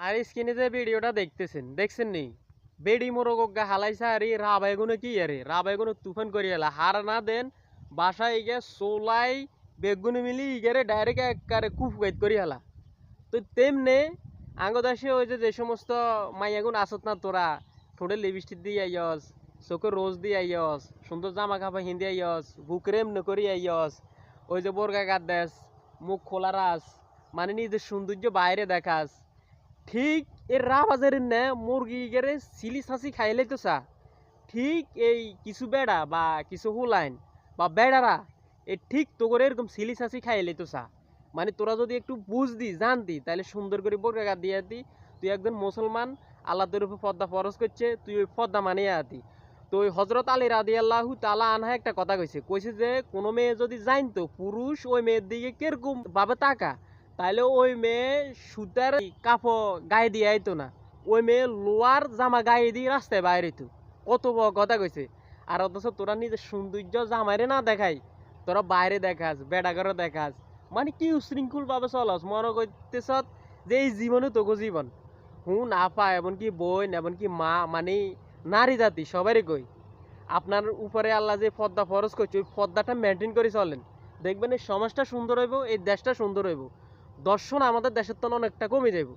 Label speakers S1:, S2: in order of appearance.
S1: আর স্ক্রিনে যে ভিডিওটা দেখছেন নি বেডি মোরগা হালাইছা আরে রাবাইগুনো কি আরে রাবাইগুনো তুফান করি এলা হার না দেন বাসায় গিয়ে সোলাই বেগুনি মিলি ইগারে ডাইরেক্ট একবারে কুফগাইত করি হেলা। তো তেমনে আঙ্গদাসে ওই যে সমস্ত মাইয়াগুন আসত না তোরা ঠোঁটে লিপস্টিক দিয়ে আইয়স, চোখে রোজ দিয়ে আইয়স, সুন্দর জামা কাপড় হিন্দি আইয়স, বুকরে এমনি করি আইয়স, ওই যে বোরকা গাদ দেস, মুখ খোলা রাস, মানে নিজের সৌন্দর্য বাইরে দেখাস। ঠিক এর বাজারের নে মুরগি গেরে সিলি সাসি খাইলে তো চা ঠিক এই কিছু বেড়া বা কিছু হুলাইন বা বেড়ারা ঠিক তো করে এরকম সিলি সাসি খাইলে তো চা। মানে তোরা যদি একটু বুঝদি জানতি তাহলে সুন্দর করে বোরকা দিয়ে দি তুই একজন মুসলমান, আল্লাহ তোর উপর পর্দা ফরজ করছে, তুই ওই পর্দা মানিয়ে আতি। তো ওই হজরত আলী রাদিয়াল্লাহু তাআলা আনহা একটা কথা কইছে যে কোনো মেয়ে যদি জানতো পুরুষ ওই মেয়ের দিকে কিরকম ভাবে তাকা তাহলে ওই মেয়ে সুতার কাপড় গায়ে দিয়ে আইতো না, ওই মেয়ে লোয়ার জামা গায়ে দিয়ে রাস্তায় বাইরে তো। কত বড় কথা কইছে। আর অথচ তোরা নিজের সৌন্দর্য জামাইরে না দেখাই তোরা বাইরে দেখাস, বেড়াঘরে দেখাস, মানে কি উশৃঙ্খল ভাবে চলস মনে করতেছ যে এই জীবনে তোকে জীবন হুন আপা এমনকি বোন এমনকি মা মানে নারী জাতি সবারই কই আপনার উপরে আল্লাহ যে পর্দা ফরজ করছে ওই পর্দাটা মেনটেন করে চলেন, দেখবেন এই সমাজটা সুন্দর হইব, এই দেশটা সুন্দর হইব, দর্শন আমাদের দেশের তো অনেকটা কমে যাইব।